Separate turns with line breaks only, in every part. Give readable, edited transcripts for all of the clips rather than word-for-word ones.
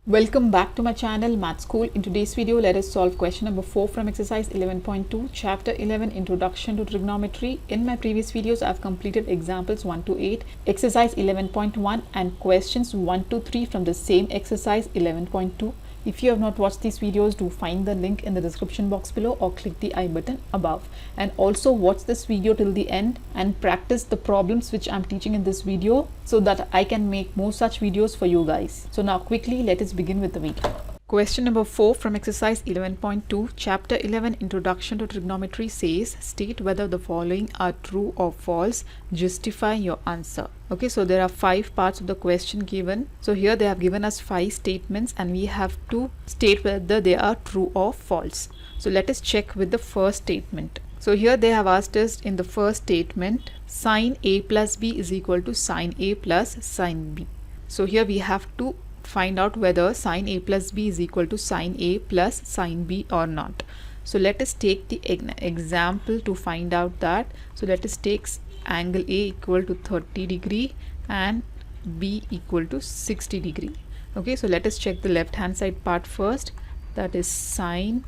Welcome back to my channel Math School. In today's video, let us solve question number 4 from exercise 11.2, chapter 11, Introduction to Trigonometry. In my previous videos, I've completed examples 1 to 8, exercise 11.1 and questions 1 to 3 from the same exercise 11.2. If you have not watched these videos, do find the link in the description box below or click the I button above. And also watch this video till the end and practice the problems which I'm teaching in this video so that I can make more such videos for you guys. So now quickly let us begin with the video. Question number 4 from exercise 11.2, chapter 11, Introduction to Trigonometry says, state whether the following are true or false, justify your answer. Okay, so there are 5 parts of the question given. So here they have given us 5 statements and we have to state whether they are true or false. So let us check with the first statement. So here they have asked us in the first statement, sine A plus B is equal to sine A plus sine B. So here we have to find out whether sine A plus B is equal to sine A plus sine B or not. So let us take the example to find out that. So let us take angle A equal to 30 degree and B equal to 60 degree. Okay, so let us check the left hand side part first. That is sine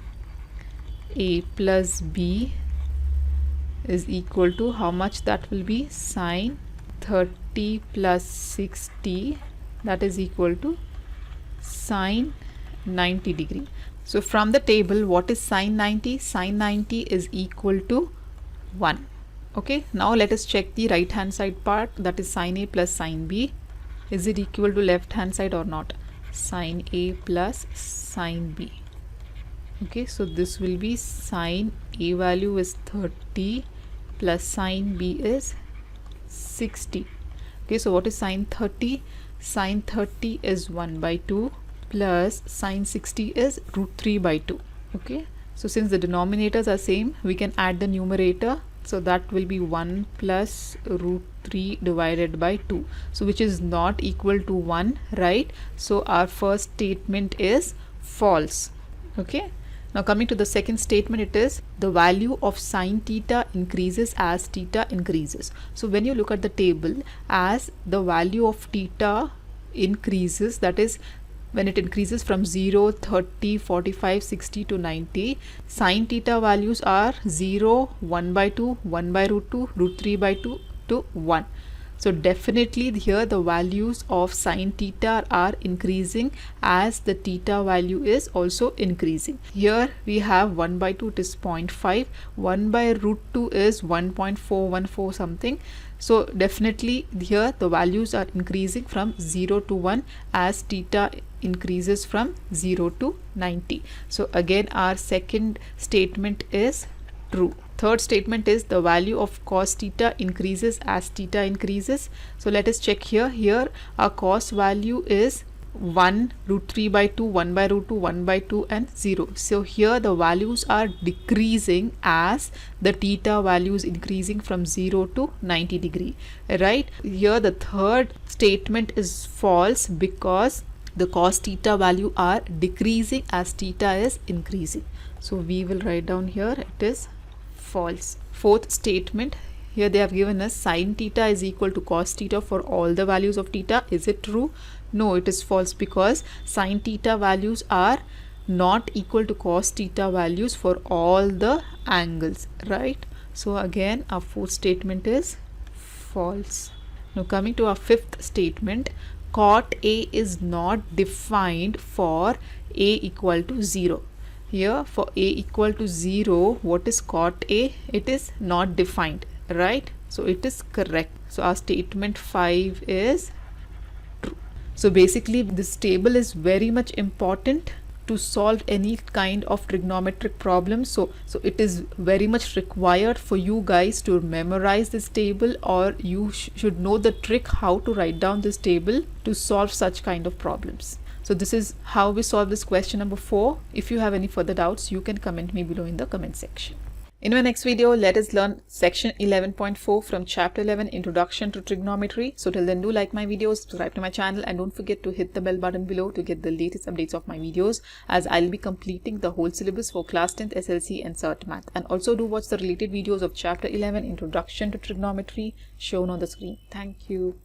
A plus B is equal to how much? That will be sine 30 plus 60, that is equal to sine 90 degree. So from the table, what is sine 90? Sine 90 is equal to 1. Okay, now let us check the right hand side part, that is sine A plus sine B. Is it equal to left hand side or not? Sine A plus sine B. Okay, so this will be sine A value is 30 plus sine B is 60. Okay, so what is sine 30? Sine 30 is 1 by 2 plus sine 60 is root 3 by 2. Okay, so since the denominators are same, we can add the numerator. So that will be 1 plus root 3 divided by 2. So which is not equal to 1, right? So our first statement is false. Okay. Now coming to the second statement, it is the value of sine theta increases as theta increases. So when you look at the table, as the value of theta increases, that is when it increases from 0, 30, 45, 60 to 90, sine theta values are 0, 1 by 2, 1 by root 2, root 3 by 2 to 1. So definitely here the values of sine theta are increasing as the theta value is also increasing. Here we have 1 by 2, it is 0.5, 1 by root 2 is 1.414 something. So definitely here the values are increasing from 0 to 1 as theta increases from 0 to 90. So again our second statement is true. Third statement is the value of cos theta increases as theta increases. So let us check here. Here our cos value is 1, root 3 by 2, 1 by root 2, 1 by 2 and 0. So here the values are decreasing as the theta value is increasing from 0 to 90 degree. Right? Here the third statement is false because the cos theta value are decreasing as theta is increasing. So we will write down here it is false. Fourth statement, here they have given us sine theta is equal to cos theta for all the values of theta. Is it true? No, it is false because sine theta values are not equal to cos theta values for all the angles, right? So again our fourth statement is false. Now coming to our fifth statement, cot A is not defined for A equal to 0. Here for A equal to 0, what is cot A? It is not defined, right? So it is correct. So our statement 5 is true. So basically this table is very much important to solve any kind of trigonometric problem. So it is very much required for you guys to memorize this table, or you should know the trick how to write down this table to solve such kind of problems. So this is how we solve this question number 4. If you have any further doubts, you can comment me below in the comment section. In my next video, let us learn section 11.4 from chapter 11, Introduction to Trigonometry. So till then, do like my videos, subscribe to my channel, and don't forget to hit the bell button below to get the latest updates of my videos, as I'll be completing the whole syllabus for class 10th SLC and CERT Math. And also do watch the related videos of chapter 11, Introduction to Trigonometry, shown on the screen. Thank you.